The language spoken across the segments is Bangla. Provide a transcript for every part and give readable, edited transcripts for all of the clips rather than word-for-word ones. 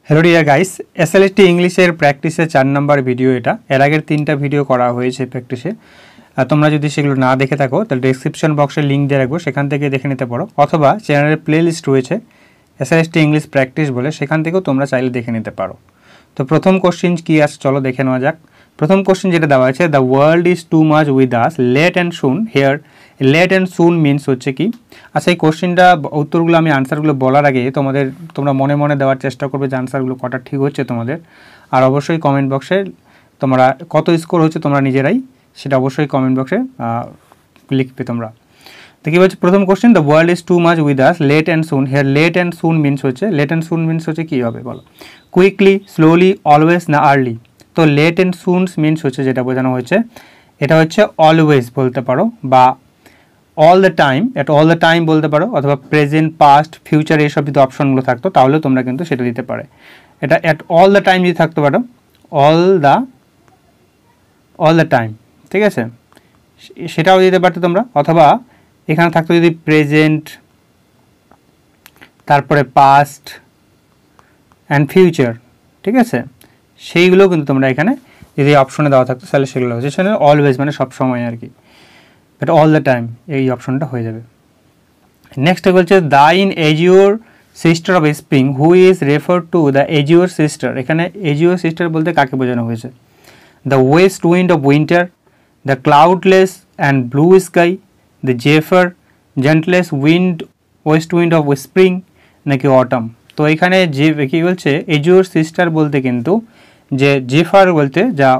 हेलो डियर गाइस एसएलएसटी इंग्लिशेर प्रैक्टिसे 4 नम्बर भिडियो एटा एर आगेर 3टा भिडियो करा हयेछे प्रैक्टिसे तोमरा जोदि सेगुलो ना देखे थाको ताहले डेसक्रिप्शन बक्से लिंक दिये राखबो सेखान थेके देखे निते पारो अथवा चैनेलेर प्लेलिस्ट रयेछे एसएलएसटी इंग्लिश प्रैक्टिस बोले सेखान थेकेও तोमरा चाइले देखे निते पारो। तो प्रथम कोश्चेन कि आछे चलो देखे नेওয়া যাক। प्रथम कोश्चेन जेटा देওয়া আছে the world is too much with us late and soon here late and soon means होच्छे कि अच्छा এই কোশ্চেনটা উত্তরগুলো আমি আনসারগুলো বলার আগে তোমরা মনে মনে দেওয়ার চেষ্টা করবে যে আনসারগুলো কটা ঠিক হচ্ছে তোমাদের আর অবশ্যই কমেন্ট বক্সে তোমরা কত স্কোর হচ্ছে তোমরা নিজেরাই সেটা অবশ্যই কমেন্ট বক্সে লিখবে তোমরা। তো কি বলছে প্রথম question the world is too much with us late and soon here late and soon means হচ্ছে লেট এন্ড সুন মিন্স হচ্ছে কি হবে বলো কুইকলি স্লোলি অলওয়েজ না আর্লি। তো লেট এন্ড সুনস মিন্স হচ্ছে যেটা বোঝানো হচ্ছে এটা হচ্ছে অলওয়েজ বলতে পারো বা all the time at all the time বলতে পারো অথবা প্রেজেন্ট পাস্ট ফিউচার এইসব যদি অপশনগুলো থাকতো তাহলে তোমরা কিন্তু সেটা দিতে পারে। এটা এট অল দ্য টাইম যদি থাকতে পারো অল দ্য টাইম ঠিক আছে সেটাও দিতে পারতো তোমরা অথবা এখানে থাকতো যদি প্রেজেন্ট তারপরে পাস্ট অ্যান্ড ফিউচার ঠিক আছে সেইগুলো কিন্তু তোমরা এখানে যদি অপশনে দেওয়া থাকতো তাহলে সেগুলো হচ্ছে সেখানে অলওয়েজ মানে সব সময় আর কি বাট অল দ্য টাইম এই অপশনটা হয়ে যাবে। নেক্সট বলছে thine azure sister of spring who is refer to the azure sister. এখানে এজিওর সিস্টার বলতে কাকে বোঝানো হয়েছে the west wind of winter the cloudless and blue sky the zephyr gentlest wind west wind of spring নাকি অটাম। তো এখানে যে কী বলছে এজিওর সিস্টার বলতে কিন্তু যে জেফার বলতে যা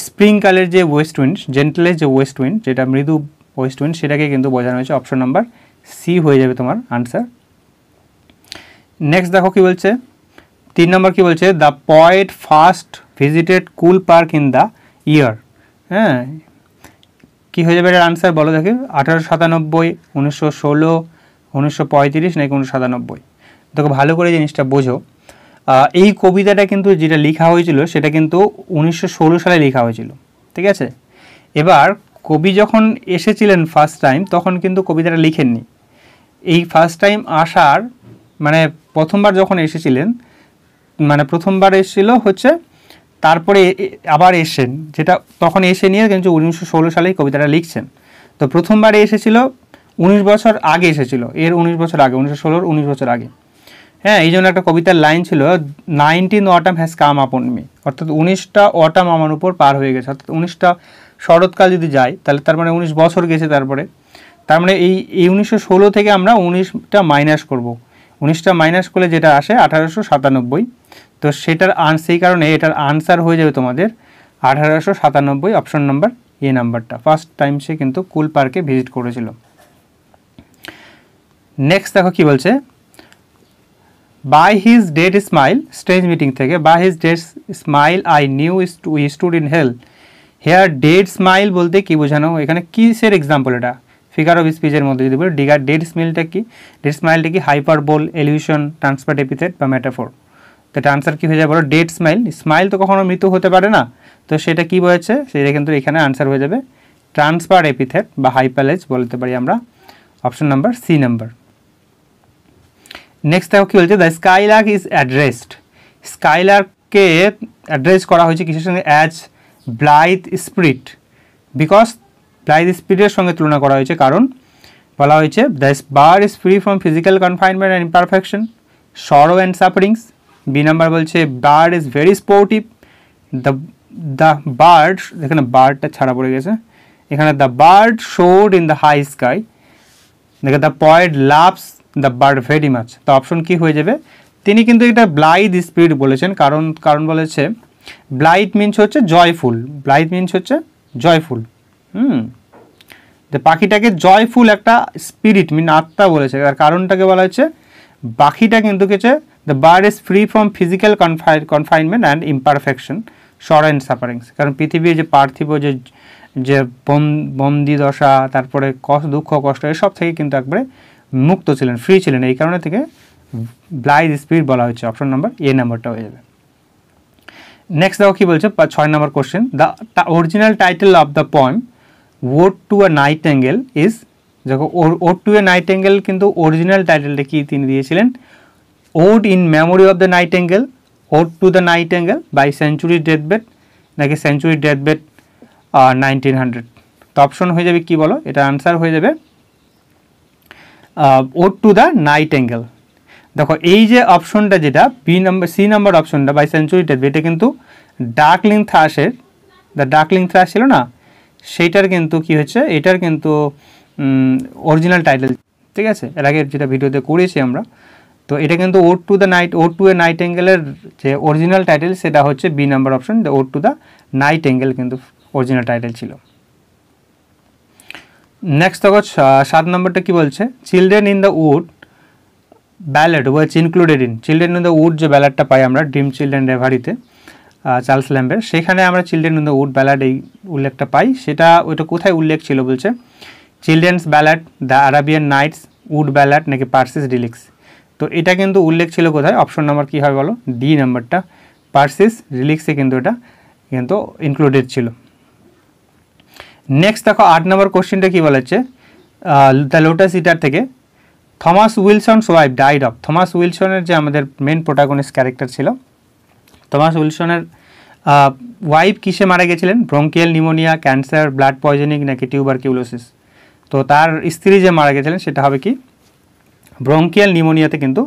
স্প্রিংকালের যে ওয়েস্ট উইন্ড জেন্টলেস যে ওয়েস্ট উইন্ড যেটা মৃদু ওয়েস্ট উইন্ড সেটাকে কিন্তু বোঝানো হয়েছে অপশন নাম্বার সি হয়ে যাবে তোমার আনসার। নেক্সট দেখো কি বলছে 3 নম্বর কি বলছে the poet first visited cool park in the year. হ্যাঁ কী হয়ে যাবে এটার আনসার বলো দেখি 1897 1916 1935 নাকি 1997। দেখো ভালো করে জিনিসটা বোঝো এই কবিতাটা কিন্তু যেটা লেখা হয়েছিল সেটা কিন্তু 1916 সালে লেখা হয়েছিল ঠিক আছে। এবার কবি যখন এসেছিলেন ফার্স্ট টাইম তখন কিন্তু কবিতাটা লিখেননি এই ফার্স্ট টাইম আসার মানে প্রথমবার যখন এসেছিলেন মানে প্রথমবার এসেছিল হচ্ছে তারপরে আবার এসেছেন যেটা তখন এসে নিয়ে কিন্তু 1916 সালেই কবিতাটা লিখছেন। তো প্রথমবারে এসেছিল 19 বছর আগে এসেছিল এর 19 বছর আগে 1916 19 বছর আগে। হ্যাঁ এই জন্য একটা কবিতার লাইন ছিল 19 অটাম হ্যাজ কাম আপন মি অর্থাৎ 19টা অটাম আমার উপর পার হয়ে গেছে অর্থাৎ 19টা শরৎকাল যদি যায় তাহলে তার মানে 19 বছর গেছে তারপরে তার মানে এই 1916 থেকে আমরা 19টা মাইনাস করব 19টা মাইনাস করলে যেটা আসে 1897। তো সেটার সেই কারণে এটার আনসার হয়ে যাবে তোমাদের 1897 অপশন নাম্বার এ নাম্বারটা ফার্স্ট টাইম সে কিন্তু কুল পার্কে ভিজিট করেছিল। নেক্সট দেখো কি বলছে by his dead smile strange meeting থেকে by his dead smile I knew we stood in hell here dead smile বলতে কি বোঝানো এখানে কিসের এক্সাম্পল এটা ফিগার অফ স্পিচের মধ্যে যদি বলি ডেড স্মাইলটা কি ডেড স্মাইলটা কি হাইপারবোল এলিউশন ট্রান্সপার্ট এপিথেট বা মেটাফোর। তো এটা আনসার কী হয়ে যাবে বলো ডেড স্মাইল স্মাইল তো কখনো মৃত্যু হতে পারে না তো সেটা কী বলেছে সেটা কিন্তু এখানে আনসার হয়ে যাবে ট্রান্সপার্ট এপিথেট বা হাইপারলেজ বলতে পারি আমরা option number C number. Next দেখো কী বলছে দ্য স্কাইলার্ক ইজ অ্যাড্রেসড স্কাইলার্ককে অ্যাড্রেস করা হয়েছে কিসের সঙ্গে as blithe spirit because blithe স্পিরিটের সঙ্গে তুলনা করা হয়েছে কারণ বলা হয়েছে the bird is free from physical confinement and imperfection sorrow and sufferings. B number বলছে bird is very sportive the bird এখানে বার্ডটা ছাড়া পড়ে গেছে এখানে the bird soared in the high sky দেখে the poet loves the bird very much. তো অপশন কি হয়ে যাবে তিনি কিন্তু এটা ব্লাইথ স্পিরিট বলেছেন কারণ বলেছে ব্লাইথ মিনস হচ্ছে জয়ফুল ব্লাইথ মিনস হচ্ছে জয়ফুল যে পাখিটাকে জয়ফুল একটা স্পিরিট মিন আত্মা বলেছে তার কারণটাকে বলা হচ্ছে পাখিটা কিন্তু হচ্ছে the bird is free from physical confinement and imperfection sorrow and sufferings কারণ পৃথিবীর যে পার্থিব যে বন্দি দশা তারপরে দুঃখ কষ্ট এসব থেকে কিন্তু একবারে মুক্ত ছিলেন ফ্রি ছিলেন এই কারণে থেকে ব্লাইথ স্পিরিট বলা হচ্ছে অপশন নাম্বার এ নাম্বারটা হয়ে যাবে। নেক্সট দেখো কী বলছে 6 number question the original title of the poem ode to a nightingale is দেখো ওড টু এ নাইটিঙ্গেল কিন্তু অরিজিনাল টাইটেলটা কি তিনি দিয়েছিলেন ode in memory of the nightingale, ode to the nightingale by century deathbed নাকি সেঞ্চুরি ডেথবেড 1900। তো অপশন হয়ে যাবে কি বলো, এটা আনসার হয়ে যাবে ওড টু দ্য নাইটেঙ্গেল। দেখো এই যে অপশনটা যেটা সি নাম্বার অপশনটা বাই সেঞ্চুরি ডেথবেড, এটা কিন্তু ডার্কলিং থ্রাশের, দ্য ডার্কলিং থ্রাশ ছিল না, সেইটার কিন্তু কি হচ্ছে, এটার কিন্তু অরিজিনাল টাইটেল, ঠিক আছে, এর আগে যেটা ভিডিওতে করেছি আমরা। তো এটা কিন্তু ode to the ode to a নাইটেঙ্গেলের যে অরিজিনাল টাইটেল সেটা হচ্ছে B number option, the ode to the nightingale কিন্তু অরিজিনাল টাইটেল ছিল। নেক্সট দেখো 7 নম্বরটা কি বলছে, children in the wood ballad was included in, children in the wood যে ব্যালেডটা পাই আমরা ড্রিম চিলড্রেন রেভারিতে চার্লস ল্যাম্বের, সেখানে আমরা children in the wood ballad এই উল্লেখটা পাই, সেটা ওইটা কোথায় উল্লেখ ছিল বলছে, children's ballad, the Arabian Nights, wood ballad নাকি পার্সিস রিলিক্স। তো এটা কিন্তু উল্লেখ ছিল কোথায়, অপশন নাম্বার কী হয় বলো, ডি নাম্বারটা, পার্সিস রিলিক্সে কিন্তু এটা কিন্তু ইনক্লুডেড ছিল। নেক্সট দেখো 8 নম্বর কোশ্চেনটা কী বলেছে, দ্য লোটাস ইটার থেকে Thomas Wilson's wife died of, Thomas উইলসনের যে আমাদের মেন প্রোটাগনিস্ট ক্যারেক্টার ছিল, থমাস উইলসনের ওয়াইফ কিসে মারা গেছিলেন, bronchial pneumonia, cancer, blood poisoning নাকি টিউবারকিউলোসিস। তো তার স্ত্রী যে মারা গেছিলেন সেটা হবে কি, ব্রঙ্কিয়াল নিউমোনিয়াতে কিন্তু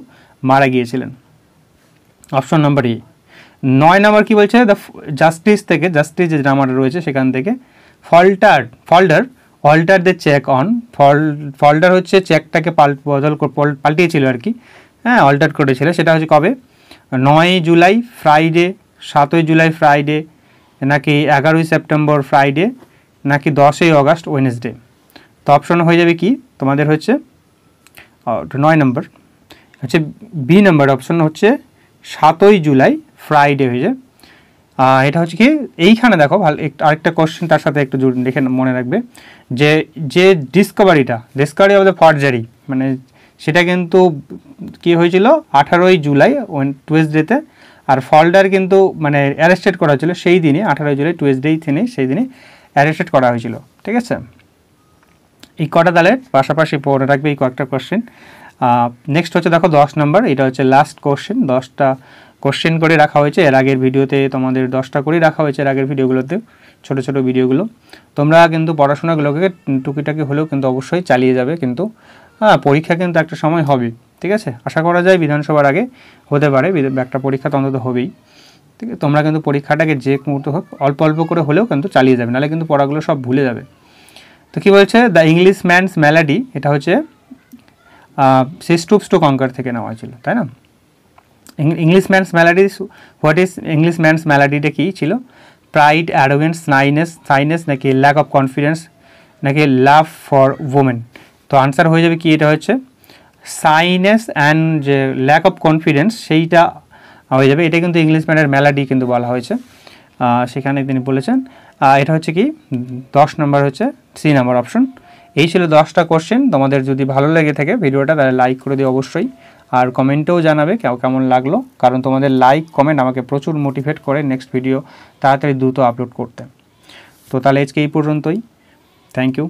মারা গিয়েছিলেন, অপশন নাম্বার ই। 9 নম্বর কী বলছে, দ্য জাস্টিস থেকে, জাস্টিস যে ড্রামাটা রয়েছে সেখান থেকে অল্টার দ্য চেক অন, ফল্ডার হচ্ছে চেকটাকে পাল্টিয়েছিল আর কি, হ্যাঁ অল্টার করেছিল, সেটা হচ্ছে কবে, 9 জুলাই ফ্রাইডে, 7 জুলাই ফ্রাইডে নাকি 11 সেপ্টেম্বর ফ্রাইডে নাকি 10 অগাস্ট ওয়েনেসডে। তো অপশন হয়ে যাবে কি তোমাদের হচ্ছে 9 নম্বর হচ্ছে বি নাম্বার অপশন হচ্ছে 7 জুলাই ফ্রাইডে হয়ে যায়। এটা হচ্ছে কি, এইখানে দেখো ভালো আরেকটা কোশ্চেন তার সাথে একটু দেখে মনে রাখবে, যে ডিসকভারি অফ দ্য ফর্জারি, মানে সেটা কিন্তু কি হয়েছিল 18 জুলাই টুয়েসডেতে, আর ফল্ডার কিন্তু মানে অ্যারেস্টেড করা হয়েছিল সেই দিনই 18 জুলাই টুয়েসডেই সেই দিনে অ্যারেস্টেড করা হয়েছিল, ঠিক আছে। এই কটা তাহলে পাশাপাশি পড়ে রাখবে এই কয়েকটা কোশ্চেন। নেক্সট হচ্ছে দেখো 10 নম্বর, এটা হচ্ছে লাস্ট কোশ্চেন, 10টা কোশ্চেন করে রাখা হয়েছে, এর আগের ভিডিওতে তোমাদের 10টা করেই রাখা হয়েছে, এর আগের ভিডিওগুলোতে ছোট ছোট ভিডিওগুলো। তোমরা কিন্তু পড়াশোনাগুলোকে টুকিটাকি হলেও কিন্তু অবশ্যই চালিয়ে যাবে, কিন্তু পরীক্ষা কিন্তু একটা সময় হবে, ঠিক আছে, আশা করা যায় বিধানসভার আগে হতে পারে, একটা পরীক্ষা তো অন্তত হবেই, ঠিক আছে। তোমরা কিন্তু পরীক্ষাটাকে যে মুহূর্তে হোক অল্প অল্প করে হলেও কিন্তু চালিয়ে যাবে, নাহলে কিন্তু পড়াগুলো সব ভুলে যাবে। তো কী বলছে, দ্য ইংলিশ ম্যানস মেলাডি, এটা হচ্ছে সে স্টুপস টু কঙ্কার থেকে নেওয়া হয়েছিল, তাই না। English man's malady, what is English man's মেলাডিটা কী ছিল, প্রাইড, অ্যারোগেন্স, সাইনেস নাকি ল্যাক অফ কনফিডেন্স নাকি লাভ ফর ওমেন। তো আনসার হয়ে যাবে কি, এটা হচ্ছে সাইনেস অ্যান্ড যে ল্যাক অফ কনফিডেন্স সেইটা হয়ে যাবে, এটা কিন্তু ইংলিশ ম্যানের মেলাডি কিন্তু বলা হয়েছে, সেখানে তিনি বলেছেন। এটা হচ্ছে কি 10 নম্বর হচ্ছে সি নাম্বার অপশন। এই ছিল 10টা কোশ্চেন। তোমাদের যদি ভালো লেগে থাকে ভিডিওটা তাহলে লাইক করে দিও অবশ্যই, আর কমেন্টেও জানাবে কেমন লাগলো, কারণ তোমাদের লাইক কমেন্ট আমাকে প্রচুর মোটিভেট করে নেক্সট ভিডিও তাড়াতাড়ি দ্রুত আপলোড করতে। তো তাহলে আজকে এই পর্যন্তই, থ্যাংক ইউ।